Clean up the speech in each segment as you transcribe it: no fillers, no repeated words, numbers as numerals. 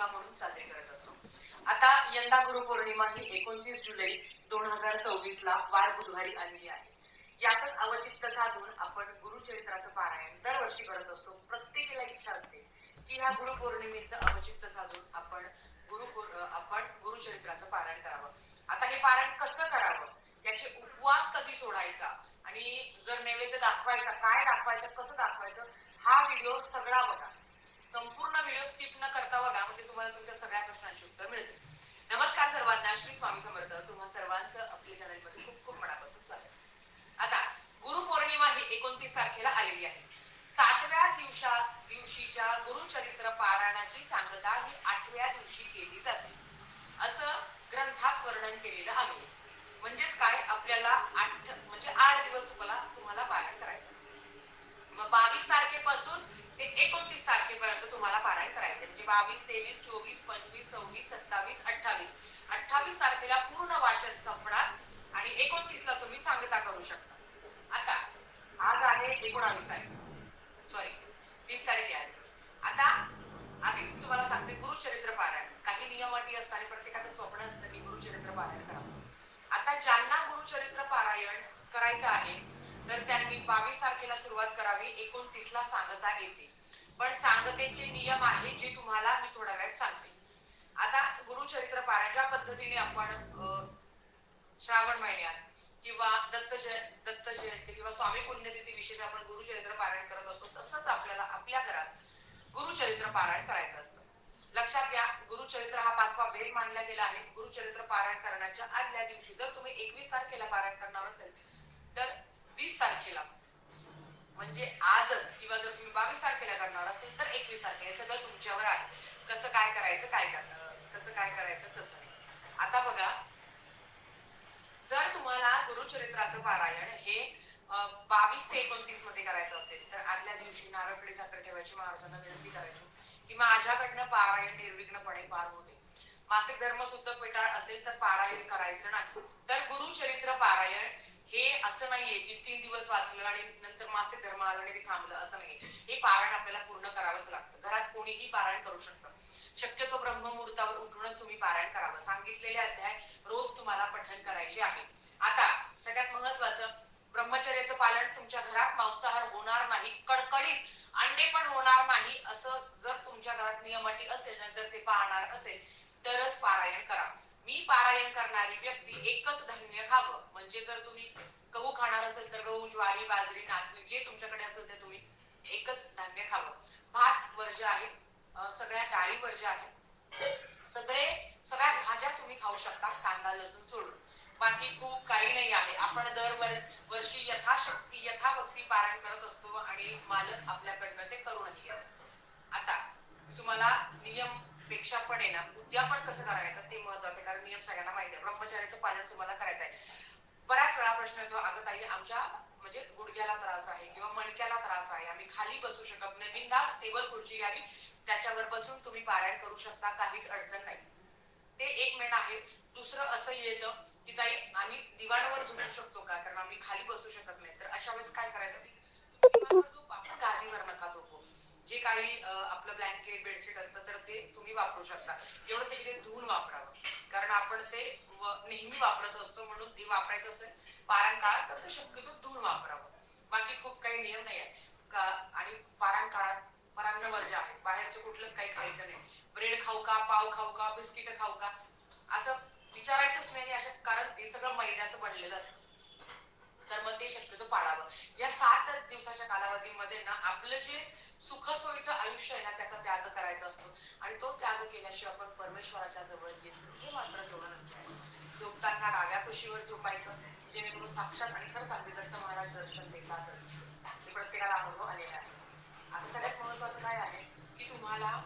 गुरुपौर्णिमा म्हणून साजरी करत असतो. आता यंदा गुरुपौर्णिमा ही 29 जुलै 2026 ला वार बुधवारी आलेली आहे. याचंच अवचित्त साधून आपण गुरुचरित्राचं पारायण दरवर्षी करत असतो. प्रत्येकाला इच्छा असते की ह्या गुरुपौर्णिमेचं अवचित्त साधून आपण गुरुचरित्राचं पारायण करावं. आता हे पारायण कसं करावं, याचे उपवास कधी सोडायचा आणि जर नैवेद्य दाखवायचा, काय दाखवायचं, कसं दाखवायचं, हा व्हिडिओ सगळा बघा. संपूर्ण व्हिडिओ स्किप न करता बघा, म्हणजे तुम्हाला तुमच्या सगळ्या प्रश्नांची उत्तर मिळतील. नमस्कार सर्वांना, श्री स्वामी समर्थ. तुम्हा सर्वांचं आपल्या चॅनलमध्ये खूप खूप मनापासून स्वागत. आता गुरुपौर्णिमा ही 29 तारखेला आलेली आहे. 7व्या दिवशीच्या गुरुचरित्र पारायणाची सांगता ही 8व्या दिवशी केली जाते असं ग्रंथात वर्णन केलेलं आहे. म्हणजेच काय, आपल्याला 8 दिवस तुम्हाला पारायण करायचं. मग 22 तारखेपासून ते 29 तारखेपर्यंत तुम्हाला पारायण करायचं. म्हणजे 22, 23, 24, 25, 26, 27, 28. 28 तारखेला पूर्ण वाचन संपणार आणि 29 ला तुम्ही सांगता करू शकता. आता आज आहे 19 तारीख, सॉरी 20 तारीख आहे आज. आता आधीच मी तुम्हाला सांगते, गुरुचरित्र पारायण काही नियम अटी असतात आणि प्रत्येकाचं स्वप्न असतं की गुरुचरित्र पारायण करावं. आता ज्यांना गुरुचरित्र पारायण करायचं आहे तर त्यांनी 22 तारखेला सुरुवात करावी. 29 ला सांगता येते, पण सांगतेचे नियम आहे जे तुम्हाला मी थोड्या वेळात सांगते. आता गुरुचरित्र पारायण ज्या पद्धतीने आपण श्रावण महिन्यात किंवा दत्त जयंती किंवा स्वामी पुण्यतिथी विशेष आपण गुरुचरित्र पारायण करत असतो, तसंच आपल्याला आपल्या घरात गुरुचरित्र पारायण करायचं असतं. लक्षात घ्या, गुरुचरित्र हा 5वा वेद मानला गेला आहे. गुरुचरित्र पारायण करण्याच्या आदल्या दिवशी जर तुम्ही 21 तारखेला पारायण करणार असेल तर 20 तारखेला म्हणजे आजच, किंवा जर तुम्ही 22 तारखेला करणार असेल तर 21 तारखेला, हे सगळं तुमच्यावर आहे. कसं काय करायचं, कसं काय करायचं, कसं नाही. आता बघा, जर तुम्हाला गुरुचरित्राचं पारायण हे 22 ते 29 मध्ये करायचं असेल तर आदल्या दिवशी नारळखडी साखर ठेवायची, महाराजांना विनंती करायची की माझ्याकडनं पारायण निर्विघ्नपणे पार होते. मासिक धर्म सुद्धा पेटाळ असेल तर पारायण करायचं नाही. तर गुरुचरित्र पारायण हे असं नाहीये की 3 दिवस वाचलं आणि नंतर मासिक धर्म आलं आणि ते थांबलं, असं नाहीये. हे पारायण आपल्याला पूर्ण करावंच लागतं. घरात कोणीही पारायण करू शकतं. शक्यतो ब्रह्ममुहूर्तावर उठूनच तुम्ही पारायण करावं. सांगितलेले अध्याय रोज तुम्हाला पठण करायचे आहे. आता सगळ्यात महत्वाचं, ब्रह्मचर्याचं पालन. तुमच्या घरात मांसाहार होणार नाही, कडकडीत अंडे पण होणार नाही, असं जर तुमच्या घरात नियम अटी असेल, जर ते पाळणार असेल तरच पारायण करा. मी पारायण करणारी व्यक्ती एकच धान्य खावं, म्हणजे जर तुम्ही गहू खाणार असेल तर गहू, ज्वारी, बाजरी, नाचणी जे तुमच्याकडे असेल ते तुम्ही एकच धान्य खावं. भात वर्ज्य आहे, सगळ्या डाळी वर्ज्य आहे, सगळ्या भाज्या तुम्ही खाऊ शकता, कांदा लसूण सोडून. बाकी खूप काही नाही आहे. आपण दरवर्षी यथाशक्ती यथाभक्ती पारायण करत असतो आणि मालक आपल्याकडनं ते करूनही घेतात. आता तुम्हाला नियम पेक्षा पण आहे ना, उद्यापन कसं करायचं ते महत्वाचं आहे, कारण नियम सगळ्यांना माहिती आहे. ब्रह्मचर्याचं पालन तुम्हाला करायचं आहे. बऱ्याच वेळा प्रश्न येतो, अगं ताई आमच्या म्हणजे गुडघ्याला त्रास आहे किंवा मणक्याला त्रास आहे, आम्ही खाली बसू शकत नाही. बिनधास्त टेबल खुर्ची घ्यावी, त्याच्यावर बसून तुम्ही पारायण करू शकता, काहीच अडचण नाही. ते एक मेन आहे. दुसरं असं येतं की ताई आम्ही दिवाणवर झोपू शकतो का, कारण आम्ही खाली बसू शकत नाही. तर अशा वेळेस काय करायचं, दिवाणवर झोपा, आपण गादीवर नका झोपू. जे काही आपलं ब्लँकेट बेडशीट असतं तर ते तुम्ही वापरू शकता. एवढं ते धुवून वापरावं, कारण आपण ते नेहमी वापरत असतो, म्हणून ते वापरायचं असेल पारायण काळात तर ते शक्यतो धुवून वापरावं. बाकी खूप काही नियम नाही आहे. आणि पारायण काळात परान्न वर्ज्य आहे, बाहेरचं कुठलंच काही खायचं नाही. ब्रेड खाऊ का, पाव खाऊ का, बिस्किट खाऊ का, असं विचारायचंच नाही. अशा, कारण ते सगळं मैद्याचं बनलेलं असतं, तर मग ते शक्यतो पाळावं. या 7 दिवसाच्या कालावधीमध्ये ना आपलं जे सुखसोयीचं आयुष्य आहे ना त्याचा त्याग करायचा असतो, आणि तो त्याग केल्याशिवाय आपण परमेश्वराच्या जवळ येत नाही, हे मात्र तेवढं नक्की आहे. झोपताना डाव्या कुशीवर झोपायचं, जेणेकरून साक्षात, आणि खरं सांगते दत्त महाराज दर्शन देतातच, हे प्रत्येकाला अनुभव आलेला आहे. आता सगळ्यात महत्वाचं काय आहे की तुम्हाला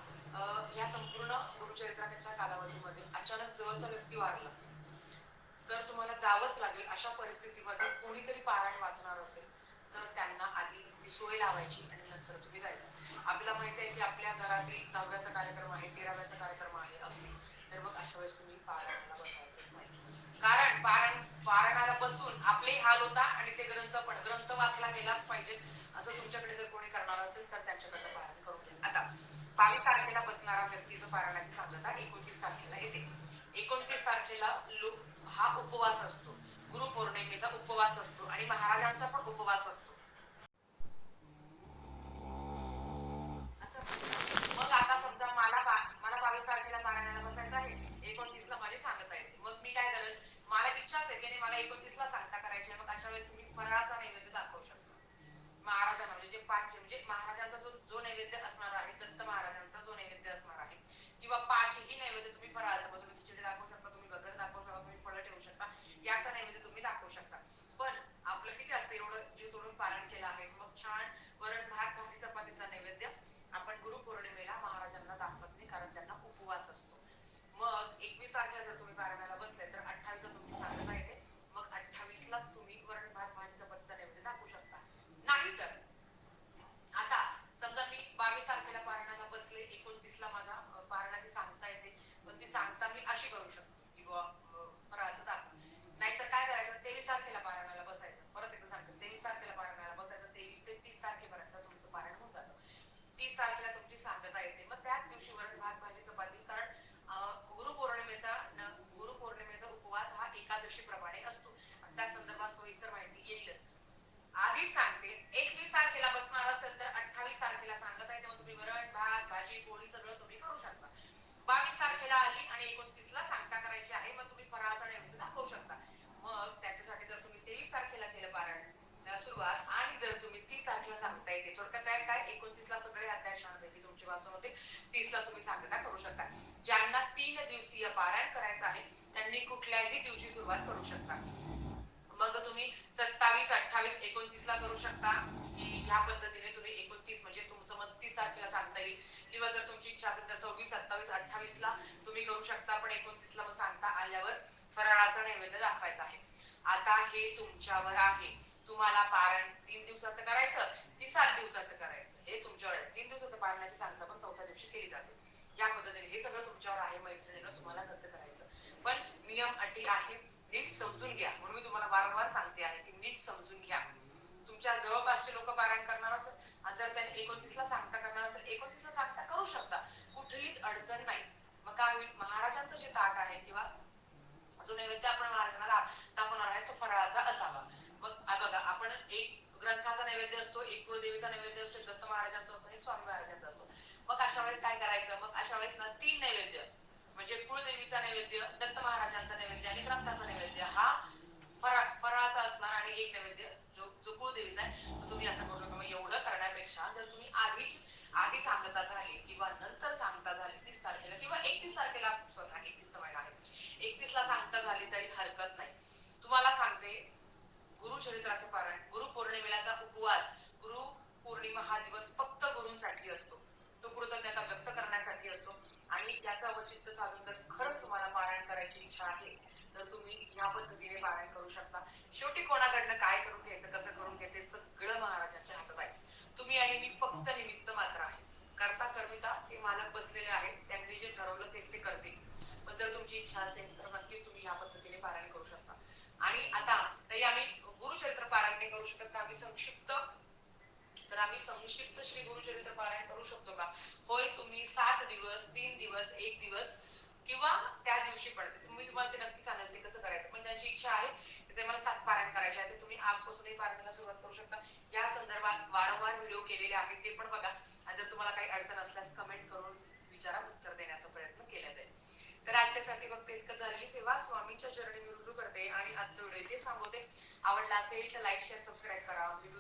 या संपूर्ण गुरुचरित्राच्या कालावधीमध्ये अचानक जवळचा व्यक्ती वारला तर तुम्हाला जावंच लागेल. अशा परिस्थितीमध्ये कोणीतरी पारायण वाचणार असेल तर त्यांना आधी ती सोय लावायची आणि नंतर तुम्ही जायचं. आपल्याला माहिती आहे की आपल्या घरातील 10व्याचा कार्यक्रम आहे, 13व्याचा कार्यक्रम आहे अगदी, तर मग अशा वेळेस तुम्ही पारायणाला बसायचंच नाही. कारण पारायणाला बसून आपलेही हाल होता आणि ते ग्रंथ वाचला गेलाच पाहिजे, असं तुमच्याकडे जर कोणी करणार असेल तर त्यांच्याकडे पारायण करून घ्या. आता 22 तारखेला बसणारा व्यक्तीचं पारायणाची सांगता 29 तारखेला येते. 29 तारखेला हा उपवास असतो, गुरुपौर्णिमेचा उपवास असतो आणि महाराजांचा पण उपवास असतो. मग आता समजा मला 22 तारखेला पारायणाला बसायचं आहे, 29ला माझी सांगता येते. मग मी काय करेल, मला इच्छाच आहे की मला 29ला सांगता करायची आहे. मग अशा वेळेस तुम्ही फराळाचा नैवेद्य दाखवू शकता महाराजांना, म्हणजे म्हणजे महाराजांचा जो नैवेद्य असणार आहे, दत्त महाराजांचा जो नैवेद्य असणार आहे, किंवा 5ही नैवेद्य तुम्ही फराळाचा, तुम्ही खिचडी दाखवू शकता, तुम्ही गजर दाखवू शकता, तुम्ही फळं ठेवू शकता, याचा नैवेद्य तुम्ही दाखवू शकता. पण आपलं किती असतं, एवढं जीव तोडून पालन केलं आहे, मग छान वरण भात भाजी चपातीचा नैवेद्य आपण गुरुपौर्णिमेला महाराजांना दाखवत नाही, कारण त्यांना उपवास असतो. मग 21 तारखेला जर तुम्ही पारायणाला बसले तर 28ला तुमची सांगता येते. मग 28ला तुम्ही वरण भात भाजी चपातीचा नैवेद्य दाखवू शकता. नाही तर आता समजा मी 22 तारखेला पारायणाला बसले, 29ला माझा पारायणाची सांगता येते, पण ती सांगता मी अशी करू शकतो की फराळाचं दाखव. नाहीतर काय करायचं, 23 तारखेला पारायणाला बसायचं. परत एकदा सांगते, 23 तारखेला पारायणाला बसायचं, 23 ते 30 तारखेपर्यंत तुमचं पारायण होऊन जातं. 30 तारखेला तुमची सांगता येते. मग त्याच दिवशी वरण भात भाजी चपाती, कारण गुरुपौर्णिमेचा उपवास हा एकादशी प्रमाणे असतो. त्या संदर्भात सविस्तर माहिती येईलच. आधीच सांगते, 21 तारखेला बसणार असेल तर 28 तारखेला सांगता येते. मग तुम्ही वरण भात भाजी पोळी सगळं तुम्ही करू शकता. 22 तारखेला आली आणि 29ला सांगता करायची आहे, मग तुम्ही फराळाचा नैवेद्य दाखवू शकता. मग त्याच्यासाठी जर तुम्ही 23 तारखेला केलं पारायण सुरुवात, आणि जर तुम्ही 30 तारखेला सांगता येते, थोडक्यात काय, 29ला सगळे अध्याय छानपैकी तुमचे वाचून होते, 30ला तुम्ही सांगता करू शकता. ज्यांना 3 दिवसीय पारायण करायचं आहे त्यांनी कुठल्याही दिवशी सुरुवात करू शकता. मग तुम्ही 27, 28, 29ला करू शकता, की ह्या पद्धतीने तुम्ही 29 म्हणजे तुमचं मग 30 तारखेला सांगता येईल, किंवा जर तुमची इच्छा असेल तर 26, 27, 28ला तुम्ही करू शकता, पण 29ला मग सांगता आल्यावर फराळाचा नैवेद्य दाखवायचा आहे. आता हे तुमच्यावर आहे, तुम्हाला पारायण 3 दिवसाचं करायचं की 7 दिवसाचं करायचं, हे तुमच्यावर आहे. 3 दिवसाचं पारण्याची सांगता पण 4थ्या दिवशी केली जाते. या पद्धतीने हे सगळं तुमच्यावर आहे मैत्रिणीनं, तुम्हाला कसं करायचं. पण नियम अटी आहे, नीट समजून घ्या. म्हणून मी तुम्हाला वारंवार सांगते आहे की नीट समजून घ्या. तुमच्या जवळपासचे लोक पारायण करणार असेल आणि जर त्यांनी 29ला सांगता करणार असेल, 29ला सांगता करू शकता, कुठलीच अडचण नाही. मग काय होईल, महाराजांचं जे ताट आहे किंवा जो नैवेद्य आपण महाराजांना दाखवणार आहे तो फराळाचा असावा. मग बघा, आपण एक ग्रंथाचा नैवेद्य असतो, एक कुळदेवीचा नैवेद्य असतो, एक दत्त महाराजांचा असतो, एक स्वामी महाराजांचा असतो. मग अशा वेळेस काय करायचं, मग अशा वेळेस ना 3 नैवेद्य, म्हणजे कुळदेवीचा नैवेद्य, दत्त महाराजांचा नैवेद्य आणि ग्रंथाचा नैवेद्य हा फराळाचा असणार, आणि एक नैवेद्य जो कुळदेवीचा आहे तुम्ही असं करू शकता. मग एवढं करण्यापेक्षा जर तुम्ही आधी सांगता झाली किंवा नंतर सांगता झाली 30 तारखेला किंवा 31 तारखेला, स्वतः 31 महिना आहे, 31ला सांगता झाली तरी हरकत नाही. तुम्हाला सांगते, गुरुचरित्राचं पारायण, गुरुपौर्णिमेचा उपवास, गुरुपौर्णिमा हा दिवस फक्त गुरूंसाठी असतो, तो कृतज्ञता व्यक्त करण्यासाठी असतो. आणि याचं अवचित्त साधून जर खरंच तुम्हाला पारायण करायची इच्छा आहे तर तुम्ही या पद्धतीने पारायण करू शकता. शेवटी कोणाकडनं काय करून घ्यायचं, कसं करून घ्यायचं, सगळं महाराजांच्या हातात आहे. तुम्ही आणि मी फक्त निमित्त मात्र आहे. करता करविता ते मालक बसलेले आहेत, त्यांनी जे ठरवलं तेच ते करतील. पण जर तुमची इच्छा असेल तर नक्कीच तुम्ही या पद्धतीने पारायण करू शकता. आणि आता तरी आम्ही गुरुचरित्र पारायण नाही करू शकत, तर आम्ही संक्षिप्त श्री गुरुचरित्र पारायण करू शकतो का? होय, तुम्ही 7 दिवस, 3 दिवस, 1 दिवस किंवा त्या दिवशी पण तुम्ही, तुम्हाला ते नक्की सांगाल ते कसं करायचं. पण त्यांची इच्छा आहे की ते मला 7 पारायण करायचे आहे, तर तुम्ही आजपासूनही पारायणाला सुरुवात करू शकता. या संदर्भात वारंवार व्हिडिओ केलेले आहेत, ते पण बघा. आणि जर तुम्हाला काही अडचण असल्यास कमेंट करून विचारा, उत्तर देण्याचा प्रयत्न केला जाईल. तर आजच्यासाठी फक्त इतकं झालेली सेवा स्वामींच्या चरणी मी रुजू करते आणि आजचा व्हिडिओ इथे थांबवते. आवडला असेल तर लाईक शेअर सबस्क्राईब करा. व्हिडिओ